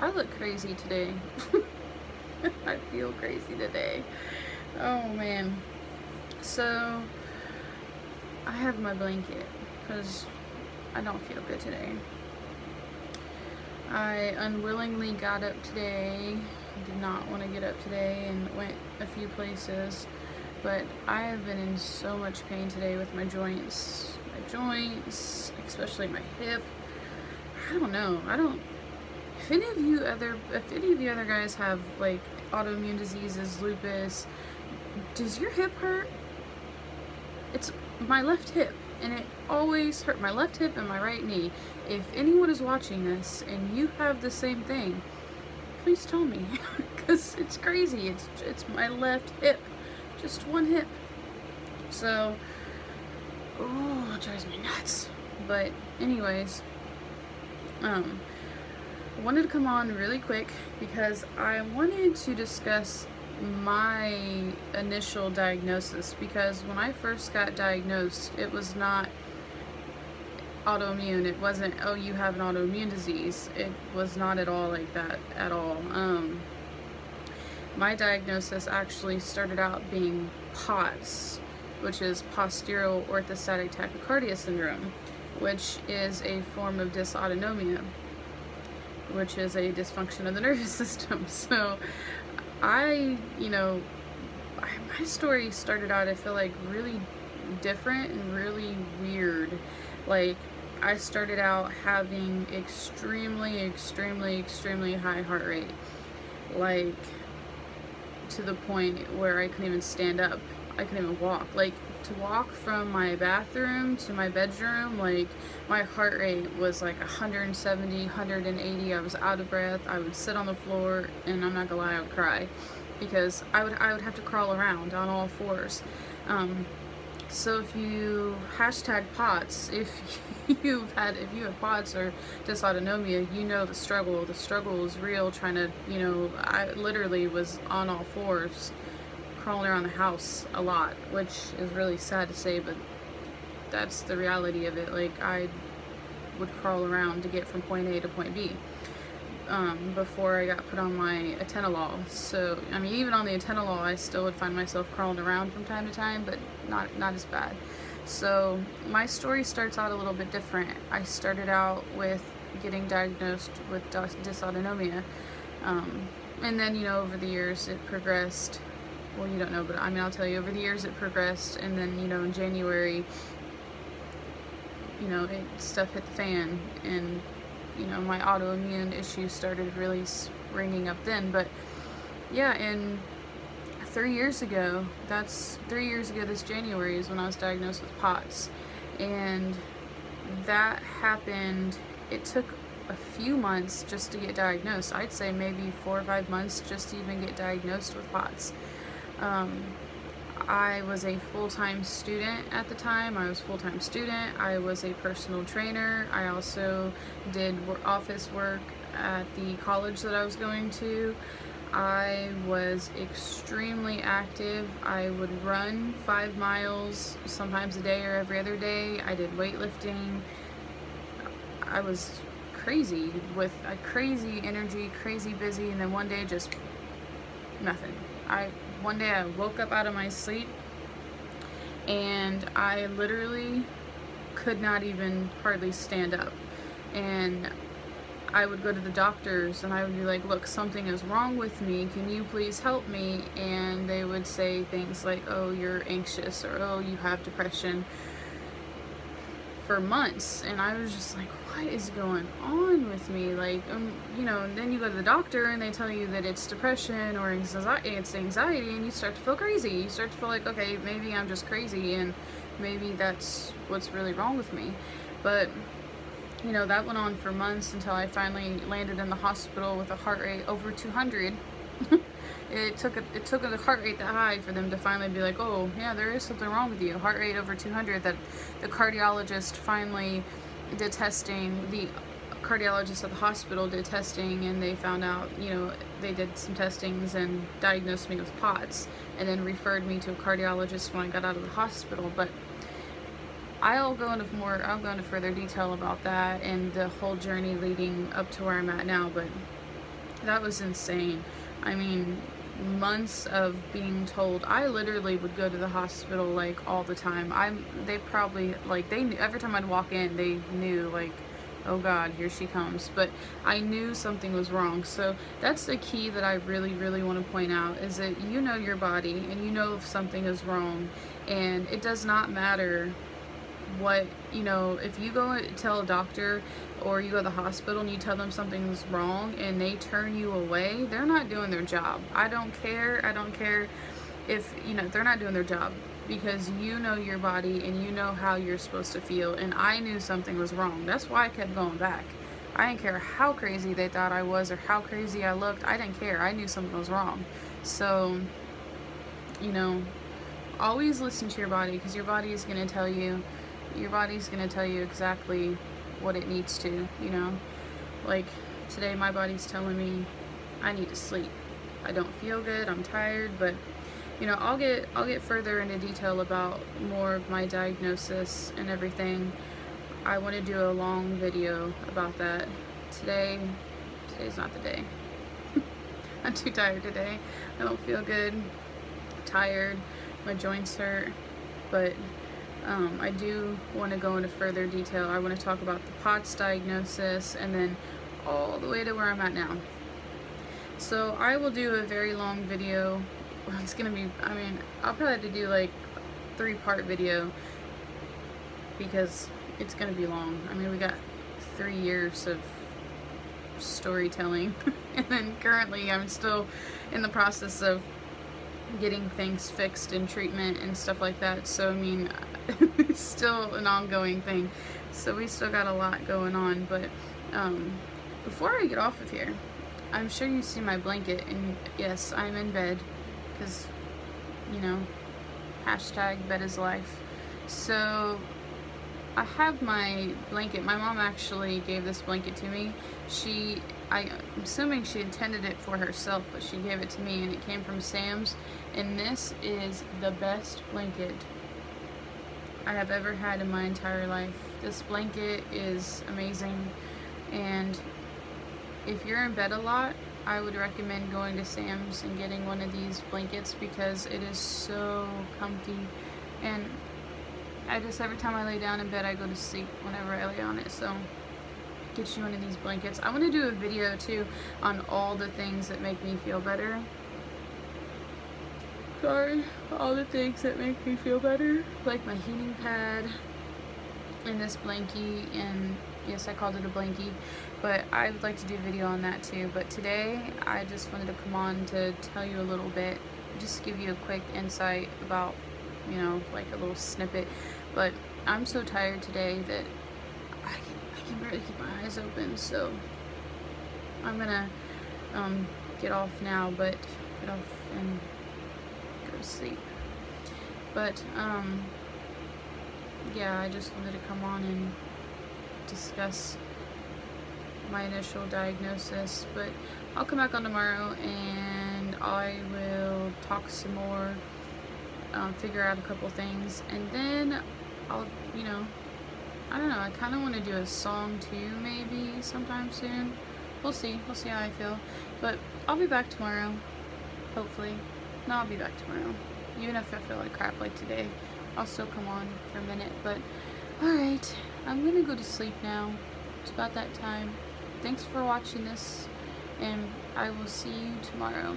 I look crazy today. I feel crazy today. Oh man. So, I have my blanket because I don't feel good today. I unwillingly got up today. I did not want to get up today and went a few places. But I have been in so much pain today with my joints. My joints, especially my hip. I don't know. If any of you other guys have like autoimmune diseases, lupus, does your hip hurt? It's my left hip, and it always hurt. My left hip and my right knee. If anyone is watching this and you have the same thing, please tell me, because it's crazy. It's my left hip, just one hip. So, oh, it drives me nuts. But anyways, I wanted to come on really quick because I wanted to discuss my initial diagnosis, because when I first got diagnosed, it was not autoimmune. It wasn't, oh, you have an autoimmune disease. It was not at all like that at all. My diagnosis actually started out being POTS, which is postural orthostatic tachycardia syndrome, which is a form of dysautonomia, which is a dysfunction of the nervous system. So my story started out, I feel like, really different and really weird. Like, I started out having extremely high heart rate, like to the point where I couldn't even stand up. I couldn't even walk. Like, to walk from my bathroom to my bedroom, like, my heart rate was like 170, 180. I was out of breath. I would sit on the floor, and I'm not gonna lie, I would cry, because I would have to crawl around on all fours. So if you hashtag POTS, if you have POTS or dysautonomia, you know the struggle. The struggle is real. Trying to, I literally was on all fours, crawling around the house a lot, which is really sad to say, but that's the reality of it. Like, I would crawl around to get from point A to point B. Before I got put on my atenolol. So, I mean, even on the atenolol, I still would find myself crawling around from time to time, but not as bad. So, my story starts out a little bit different. I started out with getting diagnosed with dysautonomia, and then, over the years it progressed. Well, you don't know, but I mean, I'll tell you, over the years it progressed, and then, in January, stuff hit the fan, and my autoimmune issues started really ringing up then. But yeah, and 3 years ago, this January is when I was diagnosed with POTS. And that happened, it took a few months just to get diagnosed. I'd say maybe 4 or 5 months just to even get diagnosed with POTS. I was a full-time student at the time. I was a personal trainer. I also did office work at the college that I was going to. I was extremely active. I would run 5 miles sometimes a day or every other day. I did weightlifting. I was crazy, with a crazy energy, crazy busy, and then one day just nothing. One day I woke up out of my sleep and I literally could not even hardly stand up. And I would go to the doctors and I would be like, look, something is wrong with me. Can you please help me? And they would say things like, oh, you're anxious, or oh, you have depression, for months. And I was just like, what is going on with me? Like, and then you go to the doctor and they tell you that it's depression or it's anxiety, and you start to feel crazy. You start to feel like, okay, maybe I'm just crazy, and maybe that's what's really wrong with me. But that went on for months until I finally landed in the hospital with a heart rate over 200. It took a heart rate that high for them to finally be like, oh yeah, there is something wrong with you. Heart rate over 200. That the cardiologist finally did testing. The cardiologist at the hospital did testing, and they found out, they did some testings and diagnosed me with POTS, and then referred me to a cardiologist when I got out of the hospital. But I'll go into further detail about that and the whole journey leading up to where I'm at now. But That was insane. I mean, months of being told. I literally would go to the hospital like all the time. They probably like they knew, every time I'd walk in, they knew like, oh God, here she comes. But I knew something was wrong. So that's the key that I really, really want to point out, is that you know your body and you know if something is wrong, and it does not matter what, you know, if you go and tell a doctor or you go to the hospital and you tell them something's wrong and they turn you away, they're not doing their job. I don't care if, you know, they're not doing their job, because you know your body and you know how you're supposed to feel. And I knew something was wrong. That's why I kept going back. I didn't care how crazy they thought I was or how crazy I looked. I didn't care. I knew something was wrong. So, you know, always listen to your body, because your body is going to tell you. Your body's going to tell you exactly what it needs to, you know. Like today my body's telling me I need to sleep. I don't feel good, I'm tired, but you know, I'll get further into detail about more of my diagnosis and everything. I want to do a long video about that. Today's not the day. I'm too tired today. I don't feel good. I'm tired. My joints hurt, but I do want to go into further detail. I want to talk about the POTS diagnosis and then all the way to where I'm at now. So I will do a very long video. It's gonna be, I mean, I'll probably have to do like a 3-part video, because it's gonna be long. I mean, we got 3 years of storytelling and then currently I'm still in the process of getting things fixed and treatment and stuff like that. So I mean, it's still an ongoing thing, so we still got a lot going on. But before I get off of here, I'm sure you see my blanket, and yes, I'm in bed, because, you know, hashtag bed is life. So I have my blanket. My mom actually gave this blanket to me. I'm assuming she intended it for herself, but she gave it to me, and it came from Sam's. And this is the best blanket I have ever had in my entire life. This blanket is amazing, and if you're in bed a lot, I would recommend going to Sam's and getting one of these blankets, because it is so comfy. And every time I lay down in bed, I go to sleep whenever I lay on it. So get you one of these blankets. I want to do a video too on all the things that make me feel better. Sorry, all the things that make me feel better, like my heating pad and this blankie, and yes, I called it a blankie, but I would like to do a video on that too. But today I just wanted to come on to tell you a little bit, just give you a quick insight about, you know, like a little snippet. But I'm so tired today that I can barely keep my eyes open, so I'm gonna get off now, but get off and go to sleep. But yeah, I just wanted to come on and discuss my initial diagnosis. But I'll come back on tomorrow and I will talk some more, figure out a couple things, and then I'll, you know, I don't know, I kind of want to do a song too, maybe sometime soon. We'll see how I feel. But I'll be back tomorrow, hopefully. No, I'll be back tomorrow. Even if I feel like crap like today, I'll still come on for a minute. But alright, I'm gonna go to sleep now. It's about that time. Thanks for watching this, and I will see you tomorrow.